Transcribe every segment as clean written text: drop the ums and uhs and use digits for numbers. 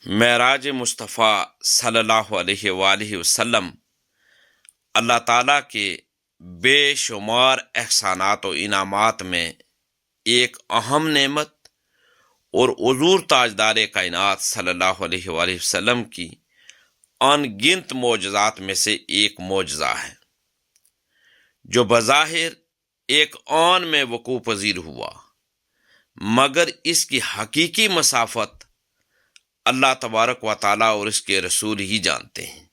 معراج مصطفیٰ صلی اللہ علیہ وآلہ وسلم اللہ تعالیٰ کے بے شمار احسانات و انعامات میں ایک اہم نعمت اور حضور تاجدار کائنات صلی اللہ علیہ وآلہ وسلم کی ان گنت معجزات میں سے ایک معجزہ ہے جو بظاہر ایک آن میں وقوع پذیر ہوا، مگر اس کی حقیقی مسافت اللہ تبارک و تعالیٰ اور اس کے رسول ہی جانتے ہیں۔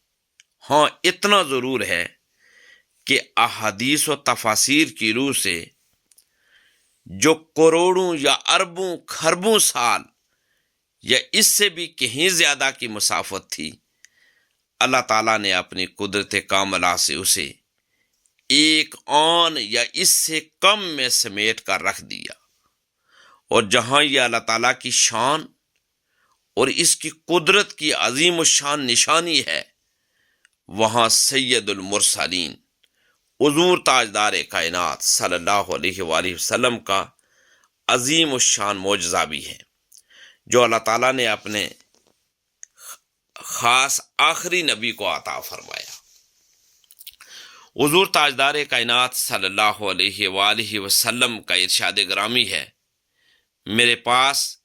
ہاں، اتنا ضرور ہے کہ احادیث و تفاسیر کی روح سے جو کروڑوں یا اربوں کھربوں سال یا اس سے بھی کہیں زیادہ کی مسافت تھی، اللہ تعالیٰ نے اپنی قدرت کاملہ سے اسے ایک آن یا اس سے کم میں سمیٹ کر رکھ دیا، اور جہاں یہ اللہ تعالیٰ کی شان اور اس کی قدرت کی عظیم الشان نشانی ہے، وہاں سید المرسلین حضور تاجدار کائنات صلی اللہ علیہ وآلہ وسلم کا عظیم الشان معجزہ بھی ہے جو اللہ تعالیٰ نے اپنے خاص آخری نبی کو عطا فرمایا۔ حضور تاجدار کائنات صلی اللہ علیہ وآلہ وسلم کا ارشاد گرامی ہے، میرے پاس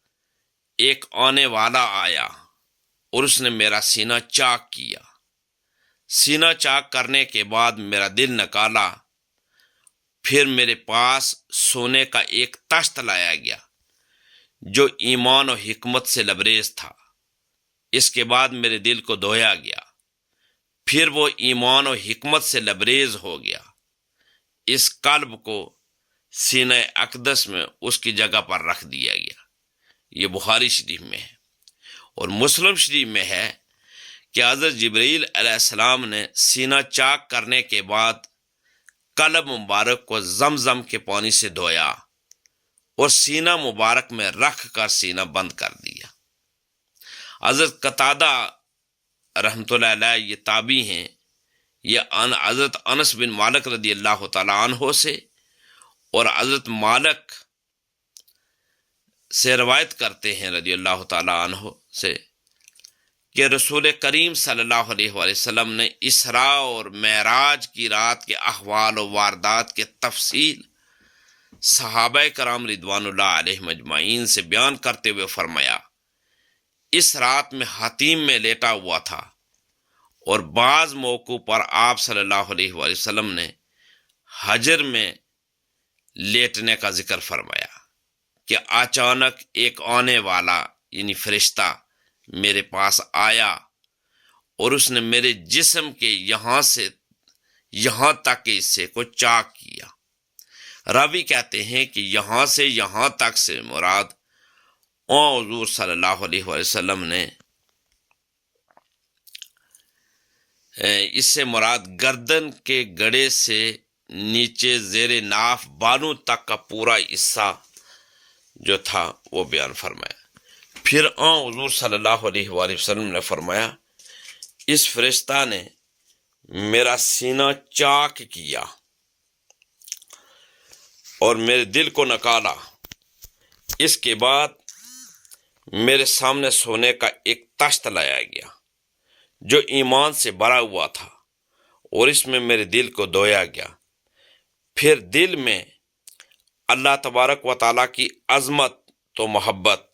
ایک آنے والا آیا اور اس نے میرا سینہ چاک کیا۔ سینہ چاک کرنے کے بعد میرا دل نکالا، پھر میرے پاس سونے کا ایک تشت لایا گیا جو ایمان و حکمت سے لبریز تھا۔ اس کے بعد میرے دل کو دھویا گیا، پھر وہ ایمان و حکمت سے لبریز ہو گیا۔ اس قلب کو سینہ اقدس میں اس کی جگہ پر رکھ دیا گیا۔ یہ بخاری شریف میں ہے، اور مسلم شریف میں ہے کہ حضرت جبرائیل علیہ السلام نے سینہ چاک کرنے کے بعد قلب مبارک کو زمزم کے پانی سے دھویا اور سینہ مبارک میں رکھ کر سینہ بند کر دیا۔ حضرت قتادہ رحمۃ اللہ علیہ یہ تابعی ہیں، یہ حضرت انس بن مالک رضی اللہ تعالیٰ عنہ سے اور حضرت مالک سے روایت کرتے ہیں رضی اللہ تعالیٰ عنہ سے کہ رسول کریم صلی اللہ علیہ وآلہ وسلم نے اسراء اور معراج کی رات کے احوال و واردات کے تفصیل صحابہ کرام رضوان اللہ علیہ مجمعین سے بیان کرتے ہوئے فرمایا، اس رات میں حتیم میں لیٹا ہوا تھا، اور بعض موقعوں پر آپ صلی اللہ علیہ وآلہ وسلم نے حجر میں لیٹنے کا ذکر فرمایا کہ اچانک ایک آنے والا یعنی فرشتہ میرے پاس آیا اور اس نے میرے جسم کے یہاں سے یہاں تک کے حصے کو چاک کیا۔ راوی کہتے ہیں کہ یہاں سے یہاں تک سے مراد حضور صلی اللہ علیہ وآلہ وسلم نے اس سے مراد گردن کے گڑے سے نیچے زیر ناف بانوں تک کا پورا حصہ جو تھا وہ بیان فرمایا۔ پھر حضور صلی اللہ علیہ وآلہ وسلم نے فرمایا، اس فرشتہ نے میرا سینہ چاک کیا اور میرے دل کو نکالا۔ اس کے بعد میرے سامنے سونے کا ایک تشت لایا گیا جو ایمان سے بھرا ہوا تھا، اور اس میں میرے دل کو دھویا گیا۔ پھر دل میں اللہ تبارک و تعالیٰ کی عظمت تو محبت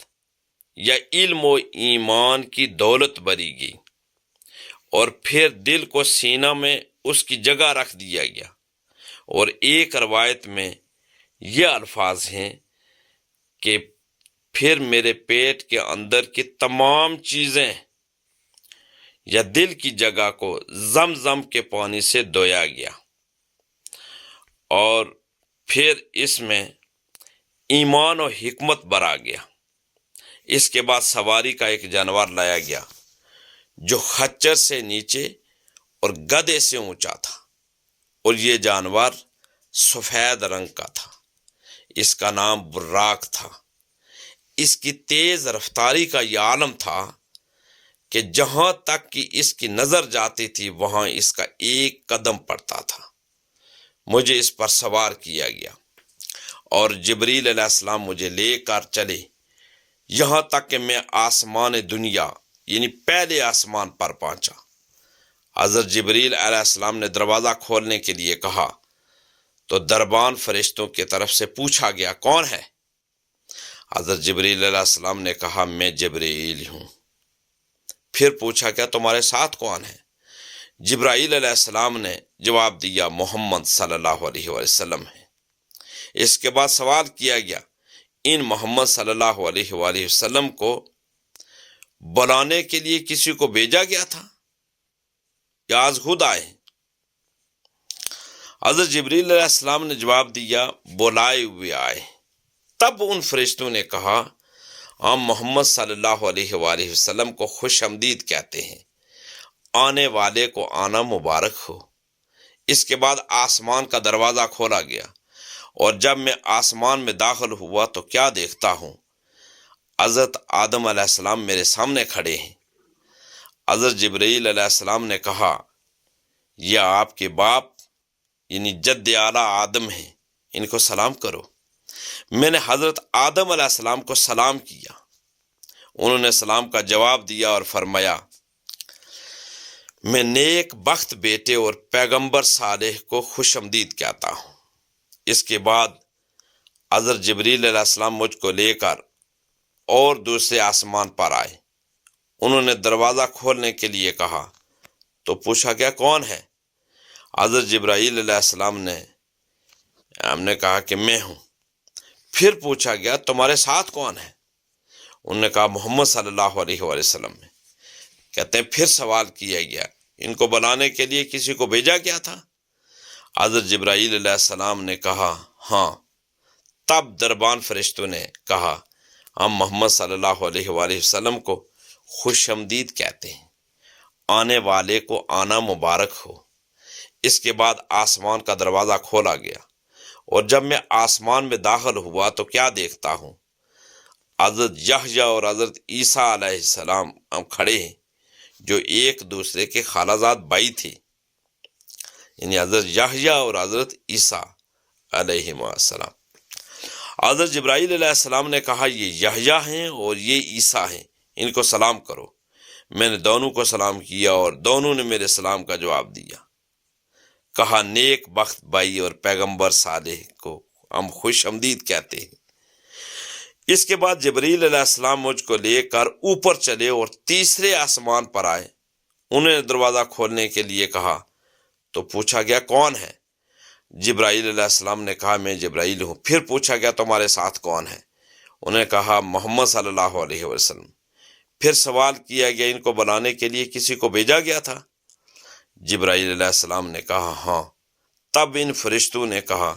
یا علم و ایمان کی دولت بری گئی، اور پھر دل کو سینہ میں اس کی جگہ رکھ دیا گیا۔ اور ایک روایت میں یہ الفاظ ہیں کہ پھر میرے پیٹ کے اندر کی تمام چیزیں یا دل کی جگہ کو زمزم کے پانی سے دھویا گیا، اور پھر اس میں ایمان و حکمت بھرا گیا۔ اس کے بعد سواری کا ایک جانور لایا گیا جو خچر سے نیچے اور گدھے سے اونچا تھا، اور یہ جانور سفید رنگ کا تھا۔ اس کا نام براق تھا۔ اس کی تیز رفتاری کا یہ عالم تھا کہ جہاں تک کہ اس کی نظر جاتی تھی وہاں اس کا ایک قدم پڑتا تھا۔ مجھے اس پر سوار کیا گیا اور جبریل علیہ السلام مجھے لے کر چلے، یہاں تک کہ میں آسمان دنیا یعنی پہلے آسمان پر پہنچا۔ حضرت جبریل علیہ السلام نے دروازہ کھولنے کے لیے کہا تو دربان فرشتوں کی طرف سے پوچھا گیا کون ہے؟ حضرت جبریل علیہ السلام نے کہا میں جبریل ہوں۔ پھر پوچھا گیا تمہارے ساتھ کون ہے؟ جبرائیل علیہ السلام نے جواب دیا محمد صلی اللہ علیہ وسلم ہے۔ اس کے بعد سوال کیا گیا ان محمد صلی اللہ علیہ وآلہ وسلم کو بلانے کے لیے کسی کو بھیجا گیا تھا یا آج خود آئے؟ حضرت جبریل علیہ السلام نے جواب دیا بلائے ہوئے آئے۔ تب ان فرشتوں نے کہا ہم محمد صلی اللہ علیہ وآلہ وسلم کو خوش آمدید کہتے ہیں، آنے والے کو آنا مبارک ہو۔ اس کے بعد آسمان کا دروازہ کھولا گیا اور جب میں آسمان میں داخل ہوا تو کیا دیکھتا ہوں، حضرت آدم علیہ السلام میرے سامنے کھڑے ہیں۔ حضرت جبرائیل علیہ السلام نے کہا یہ آپ کے باپ یعنی جد اعلیٰ آدم ہیں، ان کو سلام کرو۔ میں نے حضرت آدم علیہ السلام کو سلام کیا، انہوں نے سلام کا جواب دیا اور فرمایا میں نیک بخت بیٹے اور پیغمبر صالح کو خوش آمدید کہتا ہوں۔ اس کے بعد حضرت جبریل علیہ السلام مجھ کو لے کر اور دوسرے آسمان پر آئے، انہوں نے دروازہ کھولنے کے لیے کہا تو پوچھا گیا کون ہے؟ حضرت جبرائیل علیہ السلام نے ہم نے کہا کہ میں ہوں۔ پھر پوچھا گیا تمہارے ساتھ کون ہے؟ انہوں نے کہا محمد صلی اللہ علیہ وآلہ وسلم ہے۔ کہتے ہیں پھر سوال کیا گیا ان کو بلانے کے لیے کسی کو بھیجا گیا تھا؟ حضرت جبرائیل علیہ السلام نے کہا ہاں۔ تب دربان فرشتوں نے کہا ہم محمد صلی اللہ علیہ وآلہ وسلم کو خوش آمدید کہتے ہیں، آنے والے کو آنا مبارک ہو۔ اس کے بعد آسمان کا دروازہ کھولا گیا اور جب میں آسمان میں داخل ہوا تو کیا دیکھتا ہوں، حضرت یحییٰ اور حضرت عیسیٰ علیہ السلام ہم کھڑے ہیں جو ایک دوسرے کے خالہ زاد بھائی تھے، یعنی حضرت یحییٰ اور حضرت عیسیٰ علیہ السلام۔ حضرت جبرائیل علیہ السلام نے کہا یہ یحییٰ ہیں اور یہ عیسیٰ ہیں، ان کو سلام کرو۔ میں نے دونوں کو سلام کیا اور دونوں نے میرے سلام کا جواب دیا۔ کہا نیک بخت بھائی اور پیغمبر صالح کو ہم خوش آمدید کہتے ہیں۔ اس کے بعد جبرائیل علیہ السلام مجھ کو لے کر اوپر چلے اور تیسرے آسمان پر آئے، انہوں نے دروازہ کھولنے کے لیے کہا تو پوچھا گیا کون ہے؟ جبرائیل علیہ السلام نے کہا میں جبرائیل ہوں۔ پھر پوچھا گیا تمہارے ساتھ کون ہے؟ انہوں نے کہا محمد صلی اللہ علیہ وسلم۔ پھر سوال کیا گیا ان کو بلانے کے لیے کسی کو بھیجا گیا تھا؟ جبرائیل علیہ السلام نے کہا ہاں۔ تب ان فرشتوں نے کہا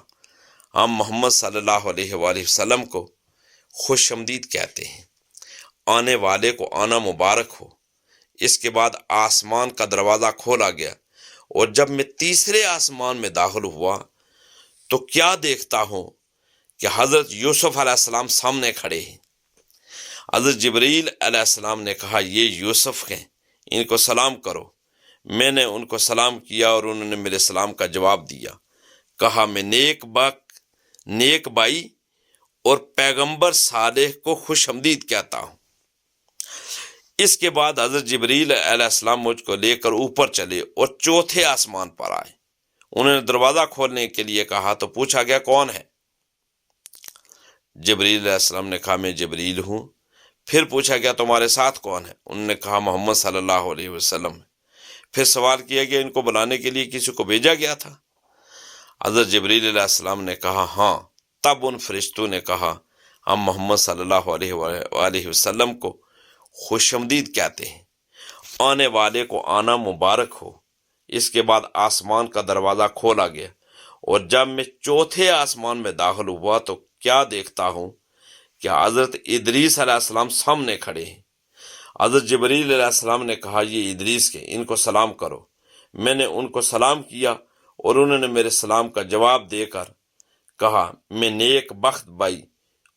ہم محمد صلی اللہ علیہ وآلہ وسلم کو خوش آمدید کہتے ہیں، آنے والے کو آنا مبارک ہو۔ اس کے بعد آسمان کا دروازہ کھولا گیا اور جب میں تیسرے آسمان میں داخل ہوا تو کیا دیکھتا ہوں کہ حضرت یوسف علیہ السلام سامنے کھڑے ہیں۔ حضرت جبرائیل علیہ السلام نے کہا یہ یوسف ہیں، ان کو سلام کرو۔ میں نے ان کو سلام کیا اور انہوں نے میرے سلام کا جواب دیا۔ کہا میں نیک بھائی اور پیغمبر صالح کو خوش آمدید کہتا ہوں۔ اس کے بعد حضرت جبرائیل علیہ السلام مجھ کو لے کر اوپر چلے اور چوتھے آسمان پر آئے، انہوں نے دروازہ کھولنے کے لیے کہا تو پوچھا گیا کون ہے؟ جبرائیل علیہ السلام نے کہا میں جبرائیل ہوں۔ پھر پوچھا گیا تمہارے ساتھ کون ہے؟ انہوں نے کہا محمد صلی اللہ علیہ وسلم۔ پھر سوال کیا گیا ان کو بلانے کے لیے کسی کو بھیجا گیا تھا؟ حضرت جبرائیل علیہ السلام نے کہا ہاں۔ تب ان فرشتوں نے کہا ہم محمد صلی اللہ علیہ وآلہ وسلم کو خوش آمدید کہتے ہیں، آنے والے کو آنا مبارک ہو۔ اس کے بعد آسمان کا دروازہ کھولا گیا اور جب میں چوتھے آسمان میں داخل ہوا تو کیا دیکھتا ہوں کہ حضرت ادریس علیہ السلام سامنے کھڑے ہیں۔ حضرت جبرائیل علیہ السلام نے کہا یہ ادریس کے، ان کو سلام کرو۔ میں نے ان کو سلام کیا اور انہوں نے میرے سلام کا جواب دے کر کہا میں نیک بخت بھائی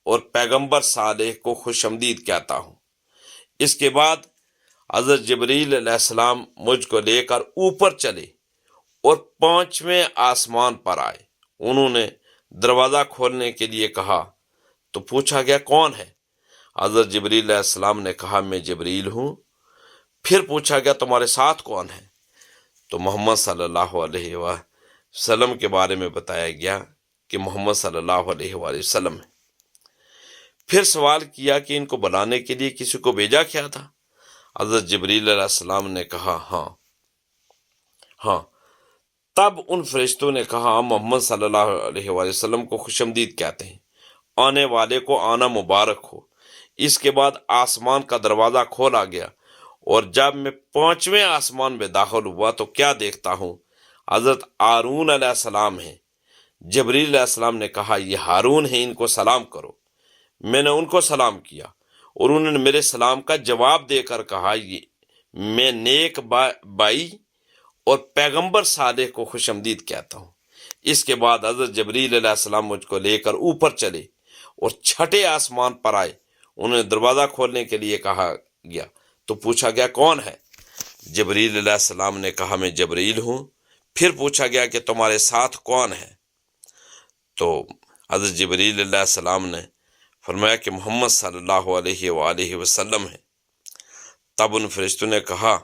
اور پیغمبر صالح کو خوش آمدید کہتا ہوں۔ اس کے بعد حضرت جبرائیل علیہ السلام مجھ کو لے کر اوپر چلے اور 5ویں آسمان پر آئے، انہوں نے دروازہ کھولنے کے لیے کہا تو پوچھا گیا کون ہے؟ حضرت جبرائیل علیہ السلام نے کہا میں جبرائیل ہوں۔ پھر پوچھا گیا تمہارے ساتھ کون ہے؟ تو محمد صلی اللہ علیہ وسلم کے بارے میں بتایا گیا کہ محمد صلی اللہ علیہ وآلہ وسلم ہے۔ پھر سوال کیا کہ ان کو بلانے کے لیے کسی کو بھیجا کیا تھا؟ حضرت جبریل علیہ السلام نے کہا ہاں ہاں۔ تب ان فرشتوں نے کہا ہم محمد صلی اللہ علیہ وآلہ وسلم کو خوش آمدید کہتے ہیں، آنے والے کو آنا مبارک ہو۔ اس کے بعد آسمان کا دروازہ کھولا گیا، اور جب میں 5ویں آسمان میں داخل ہوا تو کیا دیکھتا ہوں، حضرت ہارون علیہ السلام ہیں۔ جبریل علیہ السلام نے کہا یہ ہارون ہیں، ان کو سلام کرو۔ میں نے ان کو سلام کیا، اور انہوں نے میرے سلام کا جواب دے کر کہا یہ میں نیک بائی اور پیغمبر صالح کو خوش آمدید کہتا ہوں۔ اس کے بعد حضرت جبریل علیہ السلام مجھ کو لے کر اوپر چلے اور 6 آسمان پر آئے۔ انہیں دروازہ کھولنے کے لیے کہا گیا تو پوچھا گیا کون ہے؟ جبریل علیہ السلام نے کہا میں جبریل ہوں۔ پھر پوچھا گیا کہ تمہارے ساتھ کون ہے؟ تو حضرت جبریل علیہ السلام نے فرمایا کہ محمد صلی اللہ علیہ وآلہ وسلم ہے۔ تب ان فرشتوں نے کہا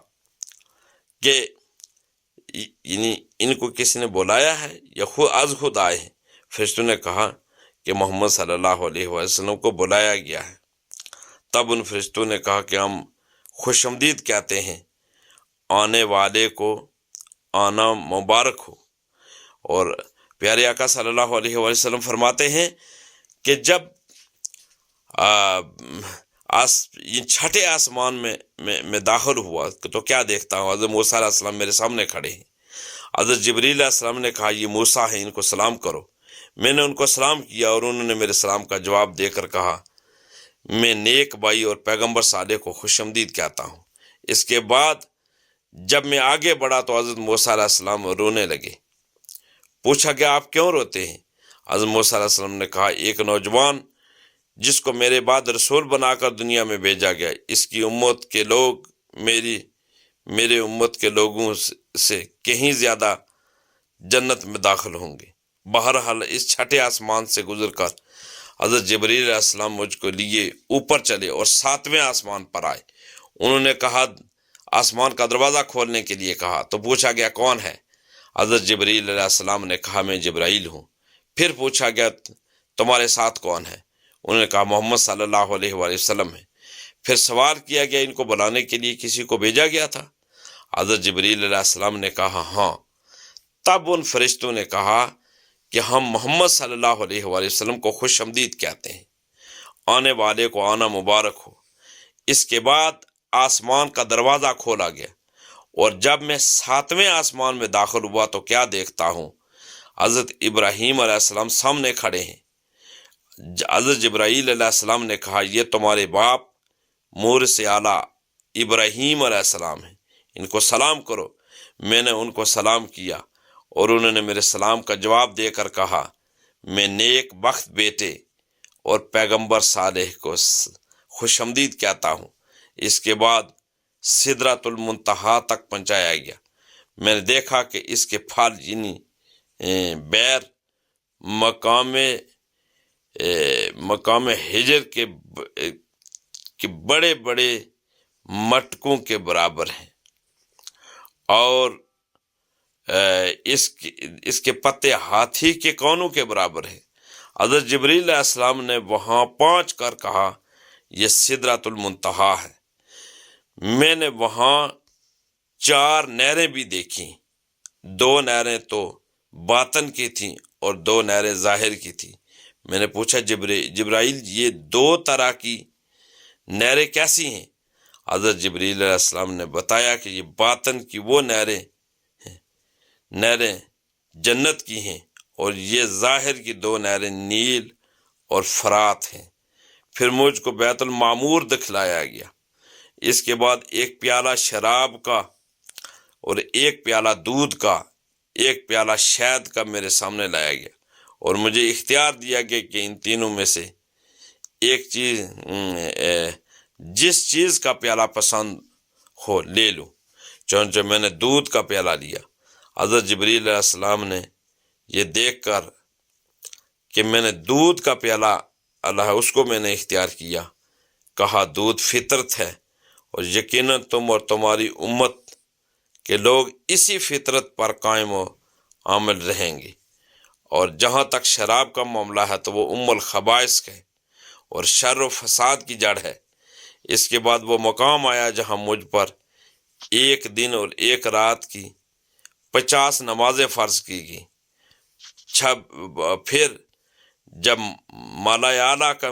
کہ یعنی ان کو کسی نے بلایا ہے یا خود آئے ہیں؟ فرشتوں نے کہا کہ محمد صلی اللہ علیہ وسلم کو بلایا گیا ہے۔ تب ان فرشتوں نے کہا کہ ہم خوش آمدید کہتے ہیں، آنے والے کو آنا مبارک ہو۔ اور پیارے آقا صلی اللہ علیہ وسلم فرماتے ہیں کہ جب یہ 6 آسمان میں داخل ہوا تو کیا دیکھتا ہوں، حضرت موسیٰ علیہ السلام میرے سامنے کھڑے ہیں۔ حضرت جبریل علیہ السلام نے کہا یہ موسیٰ ہیں، ان کو سلام کرو۔ میں نے ان کو سلام کیا، اور انہوں نے میرے سلام کا جواب دے کر کہا میں نیک بائی اور پیغمبر صالح کو خوش آمدید کہتا ہوں۔ اس کے بعد جب میں آگے بڑھا تو حضرت موسیٰ علیہ السلام رونے لگے۔ پوچھا گیا آپ کیوں روتے ہیں؟ حضرت موسیٰ علیہ السلام نے کہا ایک نوجوان جس کو میرے بعد رسول بنا کر دنیا میں بھیجا گیا، اس کی امت کے لوگ میرے امت کے لوگوں سے کہیں زیادہ جنت میں داخل ہوں گے۔ بہرحال اس 6 آسمان سے گزر کر حضرت جبریل علیہ السلام مجھ کو لیے اوپر چلے اور 7ویں آسمان پر آئے۔ انہوں نے کہا آسمان کا دروازہ کھولنے کے لیے کہا تو پوچھا گیا کون ہے؟ حضرت جبریل علیہ السلام نے کہا میں جبرائیل ہوں۔ پھر پوچھا گیا تمہارے ساتھ کون ہے؟ انہوں نے کہا محمد صلی اللہ علیہ وآلہ وسلم ہے۔ پھر سوال کیا گیا ان کو بلانے کے لیے کسی کو بھیجا گیا تھا؟ حضرت جبریل علیہ السلام نے کہا ہاں۔ تب ان فرشتوں نے کہا کہ ہم محمد صلی اللہ علیہ وآلہ وسلم کو خوش آمدید کہتے ہیں، آنے والے کو آنا مبارک ہو۔ اس کے بعد آسمان کا دروازہ کھولا گیا، اور جب میں 7ویں آسمان میں داخل ہوا تو کیا دیکھتا ہوں، حضرت ابراہیم علیہ السلام سامنے کھڑے ہیں۔ حضرت جبرائیل علیہ السلام نے کہا یہ تمہارے باپ مورث اعلیٰ ابراہیم علیہ السلام ہیں، ان کو سلام کرو۔ میں نے ان کو سلام کیا، اور انہوں نے میرے سلام کا جواب دے کر کہا میں نیک بخت بیٹے اور پیغمبر صالح کو خوش آمدید کہتا ہوں۔ اس کے بعد سدرۃ المنتہا تک پہنچایا گیا۔ میں نے دیکھا کہ اس کے پھل یعنی بیر مقام ہجر کے بڑے بڑے مٹکوں کے برابر ہیں، اور اس کے پتے ہاتھی کے کونوں کے برابر ہیں۔ حضرت جبریل علیہ السلام نے وہاں پہنچ کر کہا یہ سدرۃ المنتہا ہے۔ میں نے وہاں 4 نہریں بھی دیکھیں، 2 نہریں تو باطن کی تھیں اور 2 نہریں ظاہر کی تھیں۔ میں نے پوچھا جبرائیل یہ 2 طرح کی نہریں کیسی ہیں؟ حضرت جبریل علیہ السلام نے بتایا کہ یہ باطن کی وہ نہریں جنت کی ہیں، اور یہ ظاہر کی 2 نہریں نیل اور فرات ہیں۔ پھر مجھ کو بیت المعمور دکھلایا گیا۔ اس کے بعد 1 پیالہ شراب کا اور 1 پیالہ دودھ کا 1 پیالہ شہد کا میرے سامنے لایا گیا، اور مجھے اختیار دیا گیا کہ ان تینوں میں سے ایک چیز جس چیز کا پیالہ پسند ہو لے لوں۔ چنانچہ میں نے دودھ کا پیالہ لیا۔ حضرت جبریل علیہ السلام نے یہ دیکھ کر کہ میں نے دودھ کا پیالہ اس کو میں نے اختیار کیا، کہا دودھ فطرت ہے اور یقیناً تم اور تمہاری امت کے لوگ اسی فطرت پر قائم و عمل رہیں گے۔ اور جہاں تک شراب کا معاملہ ہے تو وہ الخبائث ہے اور شر و فساد کی جڑ ہے۔ اس کے بعد وہ مقام آیا جہاں مجھ پر ایک دن اور ایک رات کی 50 نمازیں فرض کی گئی۔ پھر جب مالا اعلیٰ کا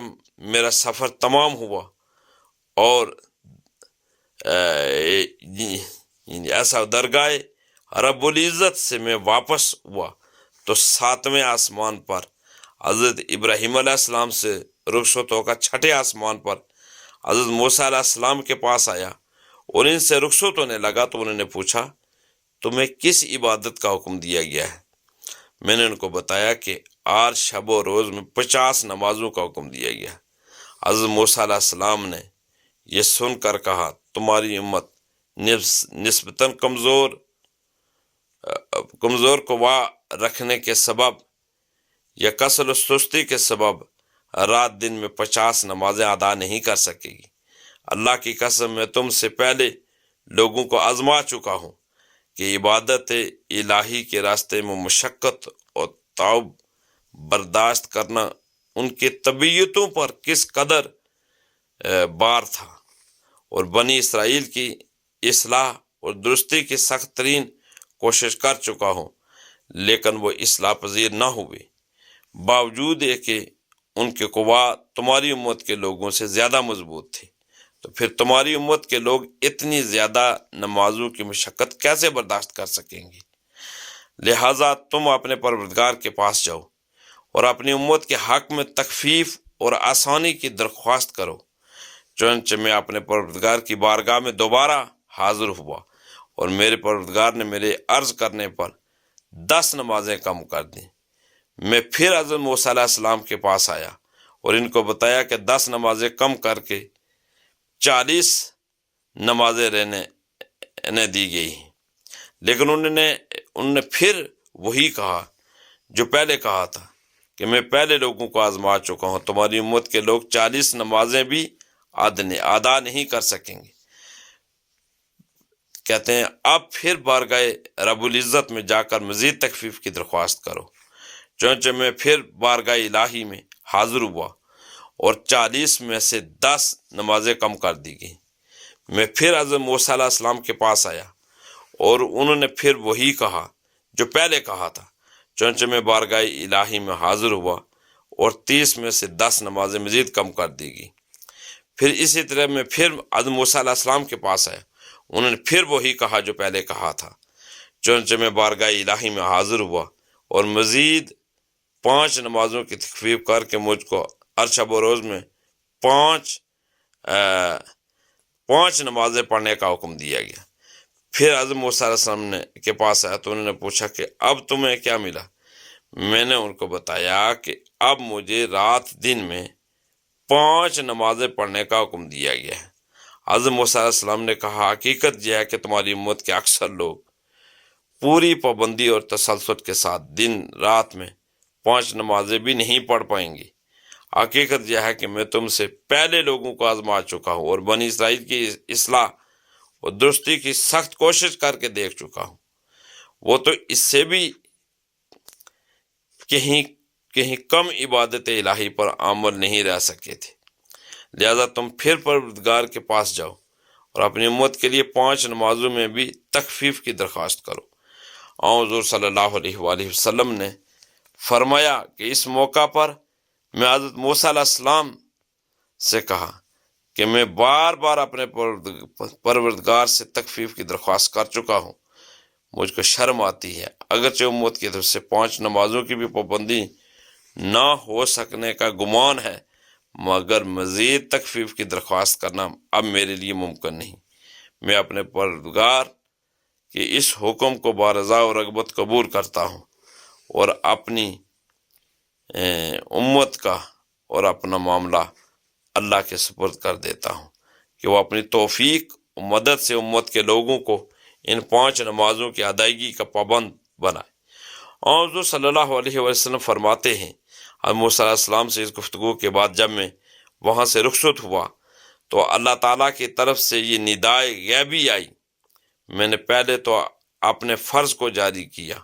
میرا سفر تمام ہوا اور ایسا درگاہ رب العزت سے میں واپس ہوا تو 7ویں آسمان پر حضرت ابراہیم علیہ السلام سے رخصت ہو کر 6 آسمان پر حضرت موسیٰ علیہ السلام کے پاس آیا اور ان سے رخصت ہونے لگا تو انہوں نے پوچھا تمہیں کس عبادت کا حکم دیا گیا ہے؟ میں نے ان کو بتایا کہ 8 شب و روز میں 50 نمازوں کا حکم دیا گیا ہے۔ حضرت موسیٰ علیہ السلام نے یہ سن کر کہا تمہاری امت نسبتاً کمزور قوا رکھنے کے سبب یا کسل و سستی کے سبب رات دن میں 50 نمازیں ادا نہیں کر سکے گی۔ اللہ کی قسم میں تم سے پہلے لوگوں کو آزما چکا ہوں کہ عبادت الہی کے راستے میں مشقت اور تعب برداشت کرنا ان کی طبیعتوں پر کس قدر بار تھا، اور بنی اسرائیل کی اصلاح اور درستی کی سخت ترین کوشش کر چکا ہوں، لیکن وہ اصلاح پذیر نہ ہوئے، باوجود ہے کہ ان کے قوا تمہاری امت کے لوگوں سے زیادہ مضبوط تھے۔ تو پھر تمہاری امت کے لوگ اتنی زیادہ نمازوں کی مشقت کیسے برداشت کر سکیں گے؟ لہٰذا تم اپنے پروردگار کے پاس جاؤ اور اپنی امت کے حق میں تخفیف اور آسانی کی درخواست کرو۔ چنانچہ میں اپنے پروردگار کی بارگاہ میں دوبارہ حاضر ہوا اور میرے پروردگار نے میرے عرض کرنے پر 10 نمازیں کم کر دیں۔ میں پھر حضرت موسیٰ علیہ السلام کے پاس آیا اور ان کو بتایا کہ 10 نمازیں کم کر کے 40 نمازیں رہنے دی گئی ہیں، لیکن انہوں نے پھر وہی کہا جو پہلے کہا تھا کہ میں پہلے لوگوں کو آزما چکا ہوں، تمہاری امت کے لوگ 40 نمازیں بھی ادا نہیں کر سکیں گے۔ کہتے ہیں اب پھر بارگاہ رب العزت میں جا کر مزید تخفیف کی درخواست کرو۔ چنانچہ میں پھر بارگاہ الہی میں حاضر ہوا اور 40 میں سے 10 نمازیں کم کر دی گئیں۔ میں پھر حضرت موسیٰ علیہ السلام کے پاس آیا اور انہوں نے پھر وہی کہا جو پہلے کہا تھا۔ چنانچہ میں بارگاہ الہی میں حاضر ہوا اور 30 میں سے 10 نمازیں مزید کم کر دی گئی۔ پھر اسی طرح میں پھر حضرت موسیٰ علیہ السلام کے پاس آیا، انہوں نے پھر وہی کہا جو پہلے کہا تھا۔ چنانچہ میں بارگاہ الہی میں حاضر ہوا اور مزید 5 نمازوں کی تخفیف کر کے مجھ کو ہر شب و روز میں 5 نمازیں پڑھنے کا حکم دیا گیا۔ پھر حضرت موسیٰ علیہ السلام کے پاس آیا تو انہوں نے پوچھا کہ اب تمہیں کیا ملا؟ میں نے ان کو بتایا کہ اب مجھے رات دن میں 5 نمازیں پڑھنے کا حکم دیا گیا ہے۔ حضرت موسیٰ علیہ السلام نے کہا حقیقت یہ ہے کہ تمہاری امت کے اکثر لوگ پوری پابندی اور تسلسل کے ساتھ دن رات میں 5 نمازیں بھی نہیں پڑھ پائیں گی۔ حقیقت یہ ہے کہ میں تم سے پہلے لوگوں کو آزما چکا ہوں اور بنی اسرائیل کی اصلاح اور درستی کی سخت کوشش کر کے دیکھ چکا ہوں، وہ تو اس سے بھی کہیں کم عبادت الہی پر عمل نہیں رہ سکے تھے۔ لہذا تم پھر پروردگار کے پاس جاؤ اور اپنی امت کے لیے 5 نمازوں میں بھی تخفیف کی درخواست کرو۔ حضور صلی اللہ علیہ وآلہ وسلم نے فرمایا کہ اس موقع پر میں حضرت موسیٰ علیہ السلام سے کہا کہ میں بار بار اپنے پروردگار سے تخفیف کی درخواست کر چکا ہوں، مجھ کو شرم آتی ہے، اگرچہ امت کی طرف سے 5 نمازوں کی بھی پابندی نہ ہو سکنے کا گمان ہے، مگر مزید تخفیف کی درخواست کرنا اب میرے لیے ممکن نہیں۔ میں اپنے پروردگار کے اس حکم کو بارضا و رغبت قبول کرتا ہوں اور اپنی امت کا اور اپنا معاملہ اللہ کے سپرد کر دیتا ہوں کہ وہ اپنی توفیق و مدد سے امت کے لوگوں کو ان 5 نمازوں کی ادائیگی کا پابند بنائے۔ اور حضور صلی اللہ علیہ وسلم فرماتے ہیں حضرت موسیٰ علیہ السلام سے اس گفتگو کے بعد جب میں وہاں سے رخصت ہوا تو اللہ تعالیٰ کی طرف سے یہ ندائے غیبی آئی۔ میں نے پہلے تو اپنے فرض کو جاری کیا،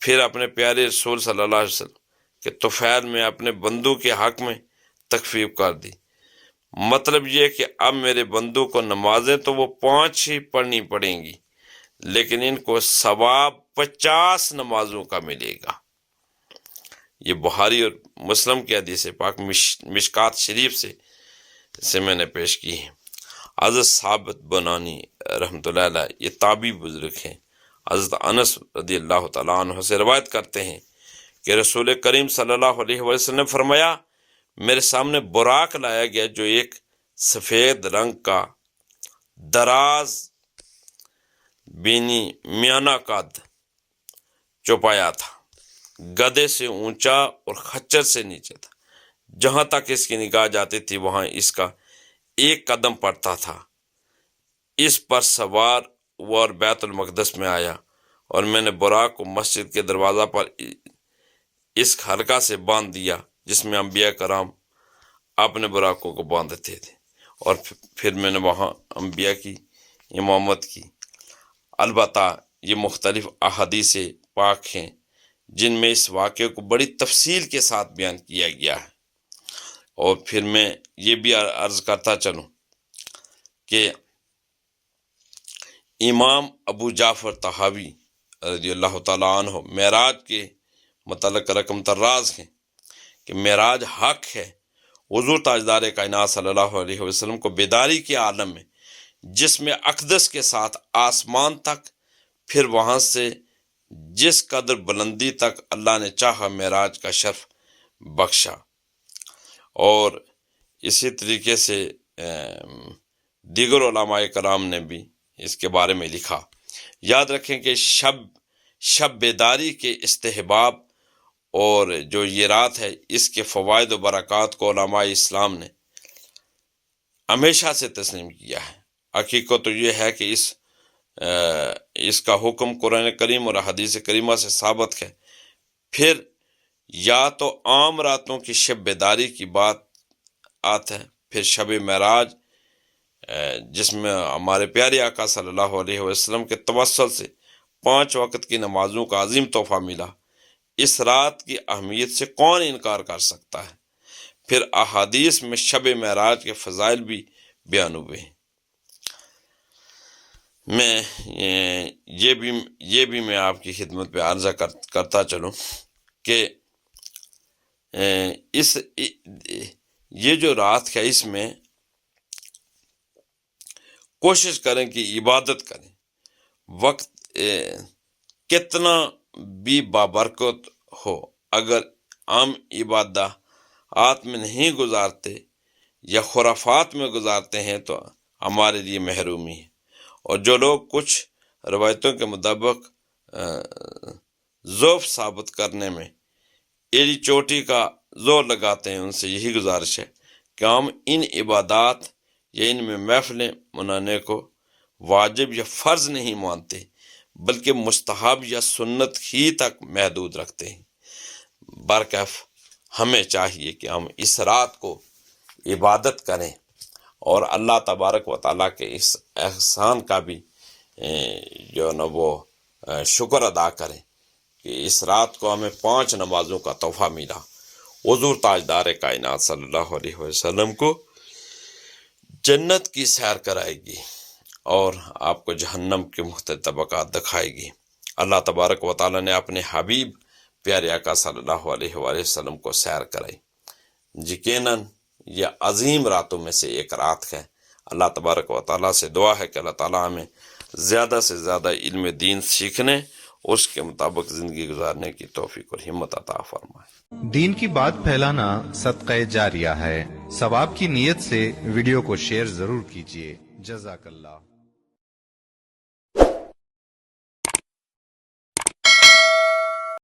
پھر اپنے پیارے رسول صلی اللہ علیہ وسلم کے طفیل میں اپنے بندوں کے حق میں تخفیف کر دی۔ مطلب یہ کہ اب میرے بندوں کو نمازیں تو وہ 5 ہی پڑھنی پڑیں گی، لیکن ان کو ثواب 50 نمازوں کا ملے گا۔ یہ بخاری اور مسلم کی حدیث پاک مشکات شریف سے میں نے پیش کی ہے۔ حضرت ثابت بنانی رحمۃ اللہ علیہ یہ تابعی بزرگ ہیں، حضرت انس رضی اللہ تعالیٰ عنہ سے روایت کرتے ہیں کہ رسول کریم صلی اللہ علیہ وسلم نے فرمایا، میرے سامنے براق لایا گیا جو ایک سفید رنگ کا دراز بینی میانہ قد چوپایا تھا، گدے سے اونچا اور خچر سے نیچے تھا، جہاں تک اس کی نگاہ جاتی تھی وہاں اس کا ایک قدم پڑتا تھا۔ اس پر سوار وہ اور بیت المقدس میں آیا، اور میں نے براق کو مسجد کے دروازہ پر اس حلقہ سے باندھ دیا جس میں انبیاء کرام اپنے براقوں کو باندھتے تھے، اور پھر میں نے وہاں انبیاء کی امامت کی۔ البتہ یہ مختلف احادیث پاک ہیں جن میں اس واقعے کو بڑی تفصیل کے ساتھ بیان کیا گیا ہے۔ اور پھر میں یہ بھی عرض کرتا چلوں کہ امام ابو جعفر طحاوی رضی اللہ تعالیٰ عنہ معراج کے متعلق رقم طراز ہیں کہ معراج حق ہے۔ حضور تاجدار کائنات صلی اللہ علیہ وسلم کو بیداری کے عالم میں جسم اقدس کے ساتھ آسمان تک، پھر وہاں سے جس قدر بلندی تک اللہ نے چاہا معراج کا شرف بخشا۔ اور اسی طریقے سے دیگر علماء کرام نے بھی اس کے بارے میں لکھا۔ یاد رکھیں کہ شب بیداری کے استحباب اور جو یہ رات ہے اس کے فوائد و برکات کو علماء اسلام نے ہمیشہ سے تسلیم کیا ہے۔ حقیقت تو یہ ہے کہ اس کا حکم قرآن کریم اور حدیث کریمہ سے ثابت ہے۔ پھر یا تو عام راتوں کی شب بیداری کی بات آتا ہے، پھر شب معراج جس میں ہمارے پیارے آقا صلی اللہ علیہ وسلم کے توسل سے 5 وقت کی نمازوں کا عظیم تحفہ ملا۔ اس رات کی اہمیت سے کون انکار کر سکتا ہے؟ پھر احادیث میں شب معراج کے فضائل بھی بیان ہوئے ہیں۔ میں یہ بھی میں آپ کی خدمت پہ عرضہ کرتا چلوں کہ یہ جو رات ہے اس میں کوشش کریں کہ عبادت کریں، وقت کتنا بھی بابرکت ہو، اگر عام عبادات میں نہیں گزارتے یا خرافات میں گزارتے ہیں تو ہمارے لیے محرومی ہے۔ اور جو لوگ کچھ روایتوں کے مطابق ضعف ثابت کرنے میں ایڑی چوٹی کا زور لگاتے ہیں، ان سے یہی گزارش ہے کہ ہم ان عبادات یا ان میں محفلیں منانے کو واجب یا فرض نہیں مانتے، بلکہ مستحب یا سنت ہی تک محدود رکھتے ہیں۔ برکیف ہمیں چاہیے کہ ہم اس رات کو عبادت کریں اور اللہ تبارک و تعالیٰ کے اس احسان کا بھی جو نا وہ شکر ادا کریں کہ اس رات کو ہمیں 5 نمازوں کا تحفہ ملا۔ حضور تاجدار کائنات صلی اللہ علیہ وسلم کو جنت کی سیر کرائے گی اور آپ کو جہنم کے مختلف طبقات دکھائے گی۔ اللہ تبارک و تعالیٰ نے اپنے حبیب پیارے آقا صلی اللہ علیہ وآلہ وسلم کو سیر کرائی۔ یقیناً یہ عظیم راتوں میں سے ایک رات ہے۔ اللہ تبارک و تعالیٰ سے دعا ہے کہ اللہ تعالیٰ ہمیں زیادہ سے زیادہ علم دین سیکھنے، اس کے مطابق زندگی گزارنے کی توفیق اور ہمت عطا فرمائے۔ دین کی بات پھیلانا صدقہ جاریہ ہے، ثواب کی نیت سے ویڈیو کو شیئر ضرور کیجیے۔ جزاک اللہ۔